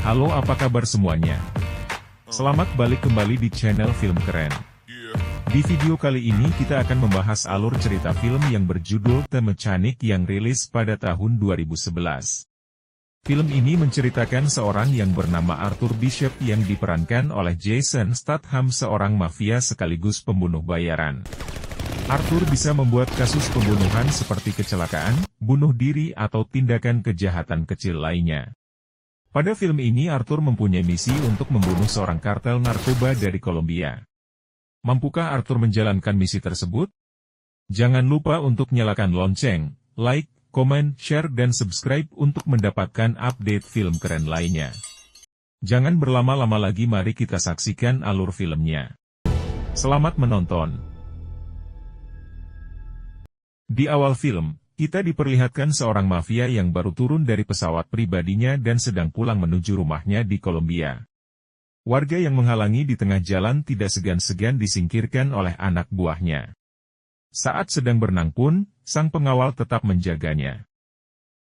Halo, apa kabar semuanya? Selamat balik kembali di channel Film Keren. Di video kali ini kita akan membahas alur cerita film yang berjudul The Mechanic yang rilis pada tahun 2011. Film ini menceritakan seorang yang bernama Arthur Bishop yang diperankan oleh Jason Statham, seorang mafia sekaligus pembunuh bayaran. Arthur bisa membuat kasus pembunuhan seperti kecelakaan, bunuh diri atau tindakan kejahatan kecil lainnya. Pada film ini Arthur mempunyai misi untuk membunuh seorang kartel narkoba dari Kolombia. Mampukah Arthur menjalankan misi tersebut? Jangan lupa untuk nyalakan lonceng, like, komen, share dan subscribe untuk mendapatkan update film keren lainnya. Jangan berlama-lama lagi, mari kita saksikan alur filmnya. Selamat menonton. Di awal film, kita diperlihatkan seorang mafia yang baru turun dari pesawat pribadinya dan sedang pulang menuju rumahnya di Kolombia. Warga yang menghalangi di tengah jalan tidak segan-segan disingkirkan oleh anak buahnya. Saat sedang berenang pun, sang pengawal tetap menjaganya.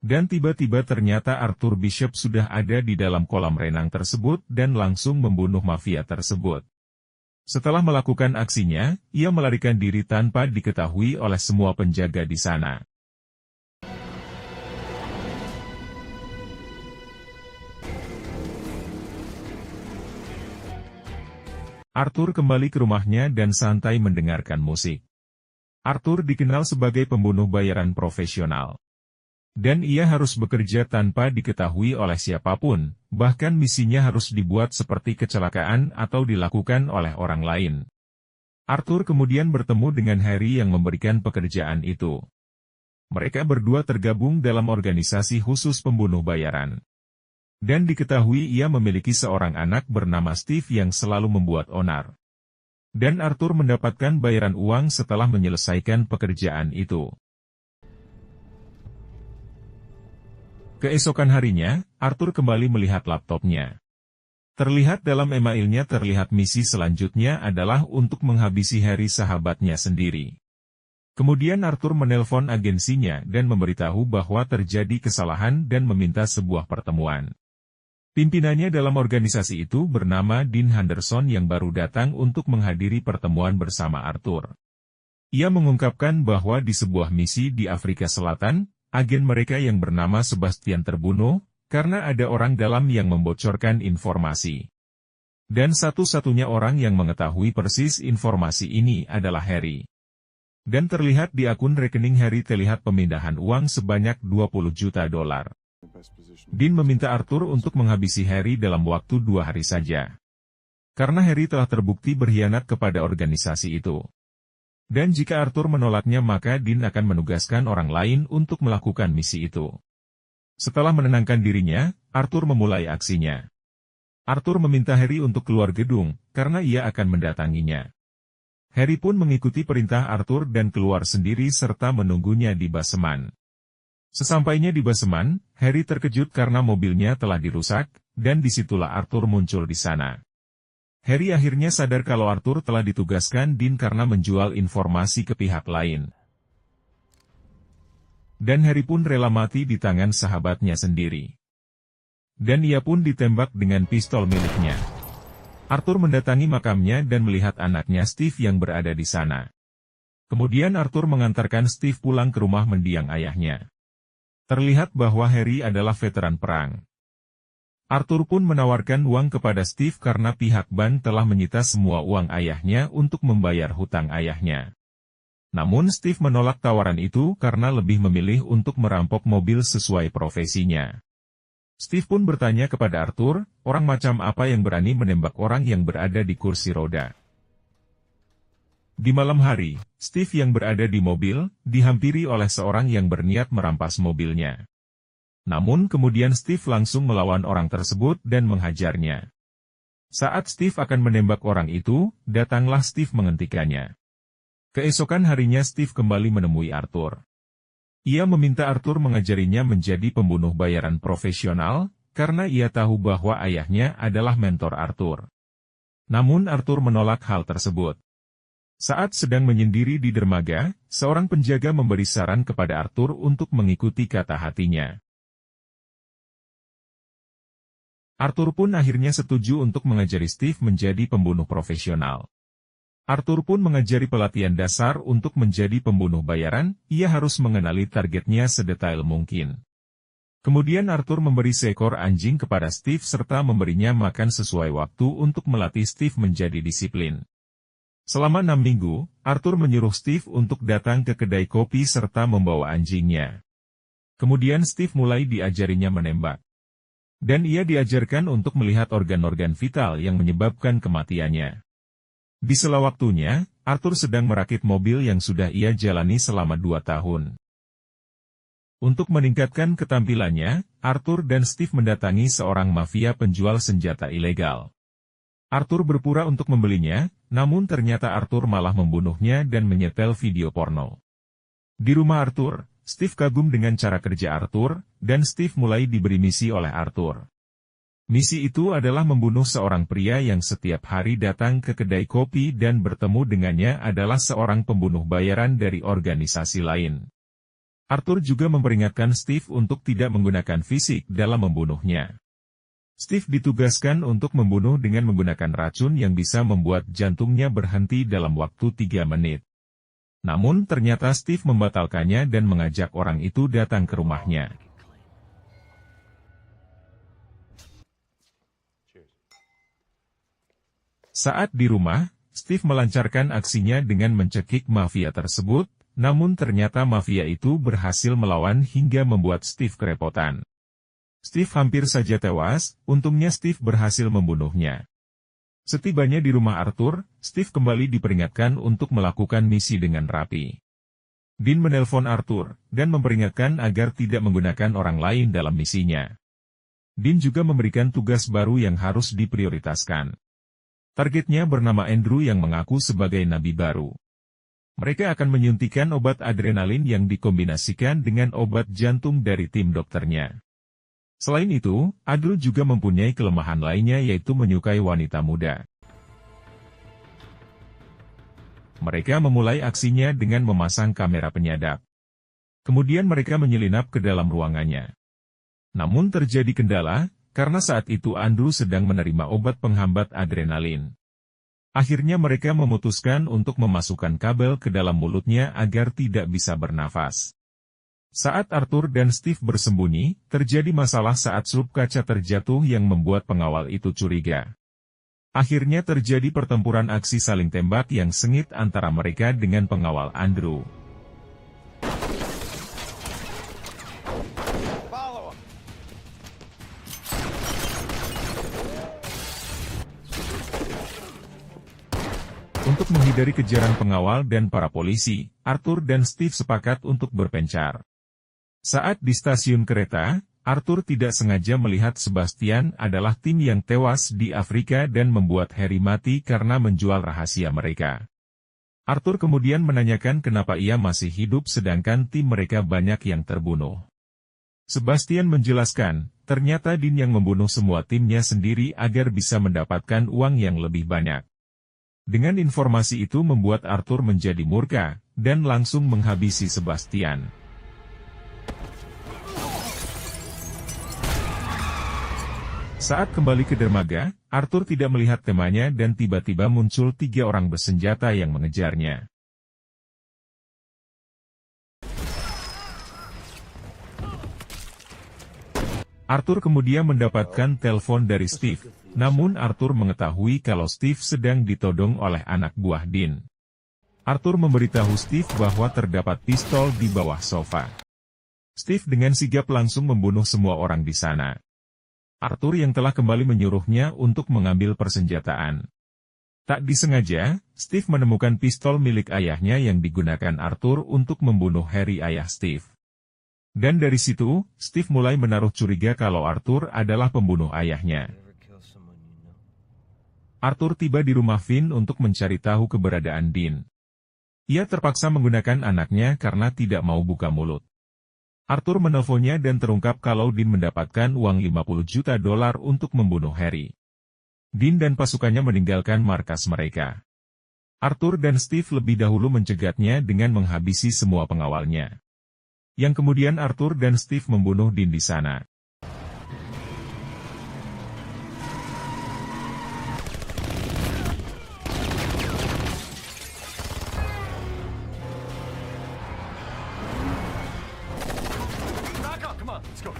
Dan tiba-tiba ternyata Arthur Bishop sudah ada di dalam kolam renang tersebut dan langsung membunuh mafia tersebut. Setelah melakukan aksinya, ia melarikan diri tanpa diketahui oleh semua penjaga di sana. Arthur kembali ke rumahnya dan santai mendengarkan musik. Arthur dikenal sebagai pembunuh bayaran profesional. Dan ia harus bekerja tanpa diketahui oleh siapapun, bahkan misinya harus dibuat seperti kecelakaan atau dilakukan oleh orang lain. Arthur kemudian bertemu dengan Harry yang memberikan pekerjaan itu. Mereka berdua tergabung dalam organisasi khusus pembunuh bayaran. Dan diketahui ia memiliki seorang anak bernama Steve yang selalu membuat onar. Dan Arthur mendapatkan bayaran uang setelah menyelesaikan pekerjaan itu. Keesokan harinya, Arthur kembali melihat laptopnya. Terlihat dalam emailnya terlihat misi selanjutnya adalah untuk menghabisi Harry, sahabatnya sendiri. Kemudian Arthur menelpon agensinya dan memberitahu bahwa terjadi kesalahan dan meminta sebuah pertemuan. Pimpinannya dalam organisasi itu bernama Dean Henderson yang baru datang untuk menghadiri pertemuan bersama Arthur. Ia mengungkapkan bahwa di sebuah misi di Afrika Selatan, agen mereka yang bernama Sebastian terbunuh, karena ada orang dalam yang membocorkan informasi. Dan satu-satunya orang yang mengetahui persis informasi ini adalah Harry. Dan terlihat di akun rekening Harry terlihat pemindahan uang sebanyak $20 juta. Dean meminta Arthur untuk menghabisi Harry dalam waktu 2 hari saja. Karena Harry telah terbukti berkhianat kepada organisasi itu. Dan jika Arthur menolaknya maka Dean akan menugaskan orang lain untuk melakukan misi itu. Setelah menenangkan dirinya, Arthur memulai aksinya. Arthur meminta Harry untuk keluar gedung, karena ia akan mendatanginya. Harry pun mengikuti perintah Arthur dan keluar sendiri serta menunggunya di baseman. Sesampainya di baseman, Harry terkejut karena mobilnya telah dirusak, dan disitulah Arthur muncul di sana. Harry akhirnya sadar kalau Arthur telah ditugaskan Dean karena menjual informasi ke pihak lain. Dan Harry pun rela mati di tangan sahabatnya sendiri. Dan ia pun ditembak dengan pistol miliknya. Arthur mendatangi makamnya dan melihat anaknya Steve yang berada di sana. Kemudian Arthur mengantarkan Steve pulang ke rumah mendiang ayahnya. Terlihat bahwa Harry adalah veteran perang. Arthur pun menawarkan uang kepada Steve karena pihak bank telah menyita semua uang ayahnya untuk membayar hutang ayahnya. Namun Steve menolak tawaran itu karena lebih memilih untuk merampok mobil sesuai profesinya. Steve pun bertanya kepada Arthur, orang macam apa yang berani menembak orang yang berada di kursi roda. Di malam hari, Steve yang berada di mobil, dihampiri oleh seorang yang berniat merampas mobilnya. Namun kemudian Steve langsung melawan orang tersebut dan menghajarnya. Saat Steve akan menembak orang itu, datanglah Steve menghentikannya. Keesokan harinya Steve kembali menemui Arthur. Ia meminta Arthur mengajarinya menjadi pembunuh bayaran profesional, karena ia tahu bahwa ayahnya adalah mentor Arthur. Namun Arthur menolak hal tersebut. Saat sedang menyendiri di dermaga, seorang penjaga memberi saran kepada Arthur untuk mengikuti kata hatinya. Arthur pun akhirnya setuju untuk mengajari Steve menjadi pembunuh profesional. Arthur pun mengajari pelatihan dasar untuk menjadi pembunuh bayaran, ia harus mengenali targetnya sedetail mungkin. Kemudian Arthur memberi seekor anjing kepada Steve serta memberinya makan sesuai waktu untuk melatih Steve menjadi disiplin. Selama 6 minggu, Arthur menyuruh Steve untuk datang ke kedai kopi serta membawa anjingnya. Kemudian Steve mulai diajarinya menembak. Dan ia diajarkan untuk melihat organ-organ vital yang menyebabkan kematiannya. Di sela waktunya, Arthur sedang merakit mobil yang sudah ia jalani selama 2 tahun. Untuk meningkatkan ketampilannya, Arthur dan Steve mendatangi seorang mafia penjual senjata ilegal. Arthur berpura untuk membelinya, namun ternyata Arthur malah membunuhnya dan menyetel video porno. Di rumah Arthur, Steve kagum dengan cara kerja Arthur, dan Steve mulai diberi misi oleh Arthur. Misi itu adalah membunuh seorang pria yang setiap hari datang ke kedai kopi dan bertemu dengannya adalah seorang pembunuh bayaran dari organisasi lain. Arthur juga memperingatkan Steve untuk tidak menggunakan fisik dalam membunuhnya. Steve ditugaskan untuk membunuh dengan menggunakan racun yang bisa membuat jantungnya berhenti dalam waktu 3 menit. Namun ternyata Steve membatalkannya dan mengajak orang itu datang ke rumahnya. Saat di rumah, Steve melancarkan aksinya dengan mencekik mafia tersebut, namun ternyata mafia itu berhasil melawan hingga membuat Steve kerepotan. Steve hampir saja tewas, untungnya Steve berhasil membunuhnya. Setibanya di rumah Arthur, Steve kembali diperingatkan untuk melakukan misi dengan rapi. Dean menelpon Arthur, dan memperingatkan agar tidak menggunakan orang lain dalam misinya. Dean juga memberikan tugas baru yang harus diprioritaskan. Targetnya bernama Andrew yang mengaku sebagai nabi baru. Mereka akan menyuntikkan obat adrenalin yang dikombinasikan dengan obat jantung dari tim dokternya. Selain itu, Andrew juga mempunyai kelemahan lainnya yaitu menyukai wanita muda. Mereka memulai aksinya dengan memasang kamera penyadap. Kemudian mereka menyelinap ke dalam ruangannya. Namun terjadi kendala, karena saat itu Andrew sedang menerima obat penghambat adrenalin. Akhirnya mereka memutuskan untuk memasukkan kabel ke dalam mulutnya agar tidak bisa bernafas. Saat Arthur dan Steve bersembunyi, terjadi masalah saat slup kaca terjatuh yang membuat pengawal itu curiga. Akhirnya terjadi pertempuran aksi saling tembak yang sengit antara mereka dengan pengawal Andrew. Untuk menghindari kejaran pengawal dan para polisi, Arthur dan Steve sepakat untuk berpencar. Saat di stasiun kereta, Arthur tidak sengaja melihat Sebastian adalah tim yang tewas di Afrika dan membuat Harry mati karena menjual rahasia mereka. Arthur kemudian menanyakan kenapa ia masih hidup sedangkan tim mereka banyak yang terbunuh. Sebastian menjelaskan, ternyata Dean yang membunuh semua timnya sendiri agar bisa mendapatkan uang yang lebih banyak. Dengan informasi itu membuat Arthur menjadi murka, dan langsung menghabisi Sebastian. Saat kembali ke dermaga, Arthur tidak melihat temannya dan tiba-tiba muncul 3 orang bersenjata yang mengejarnya. Arthur kemudian mendapatkan telepon dari Steve, namun Arthur mengetahui kalau Steve sedang ditodong oleh anak buah Dean. Arthur memberitahu Steve bahwa terdapat pistol di bawah sofa. Steve dengan sigap langsung membunuh semua orang di sana. Arthur yang telah kembali menyuruhnya untuk mengambil persenjataan. Tak disengaja, Steve menemukan pistol milik ayahnya yang digunakan Arthur untuk membunuh Harry ayah Steve. Dan dari situ, Steve mulai menaruh curiga kalau Arthur adalah pembunuh ayahnya. Arthur tiba di rumah Finn untuk mencari tahu keberadaan Dean. Ia terpaksa menggunakan anaknya karena tidak mau buka mulut. Arthur menelponnya dan terungkap kalau Dean mendapatkan uang $50 juta untuk membunuh Harry. Dean dan pasukannya meninggalkan markas mereka. Arthur dan Steve lebih dahulu mencegatnya dengan menghabisi semua pengawalnya. Yang kemudian Arthur dan Steve membunuh Dean di sana. Let's go.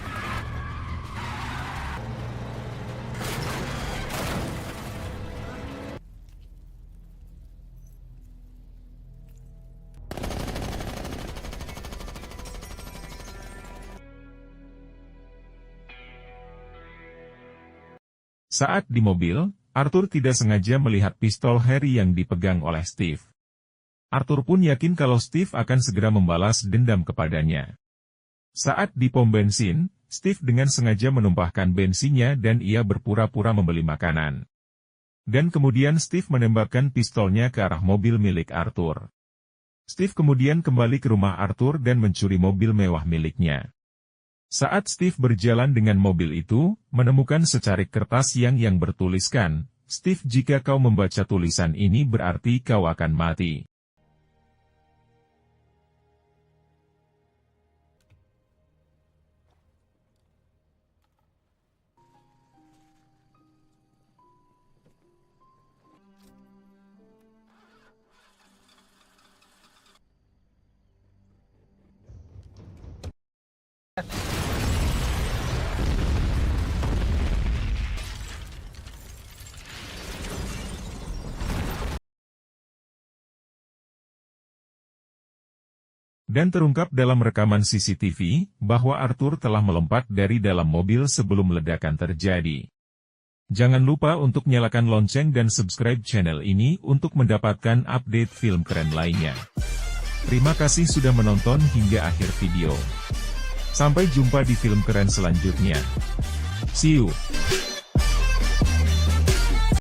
Saat di mobil, Arthur tidak sengaja melihat pistol Harry yang dipegang oleh Steve. Arthur pun yakin kalau Steve akan segera membalas dendam kepadanya. Saat di pom bensin, Steve dengan sengaja menumpahkan bensinnya dan ia berpura-pura membeli makanan. Dan kemudian Steve menembakkan pistolnya ke arah mobil milik Arthur. Steve kemudian kembali ke rumah Arthur dan mencuri mobil mewah miliknya. Saat Steve berjalan dengan mobil itu, menemukan secarik kertas yang bertuliskan, "Steve, jika kau membaca tulisan ini berarti kau akan mati." Dan terungkap dalam rekaman CCTV, bahwa Arthur telah melompat dari dalam mobil sebelum ledakan terjadi. Jangan lupa untuk nyalakan lonceng dan subscribe channel ini untuk mendapatkan update film keren lainnya. Terima kasih sudah menonton hingga akhir video. Sampai jumpa di film keren selanjutnya. See you!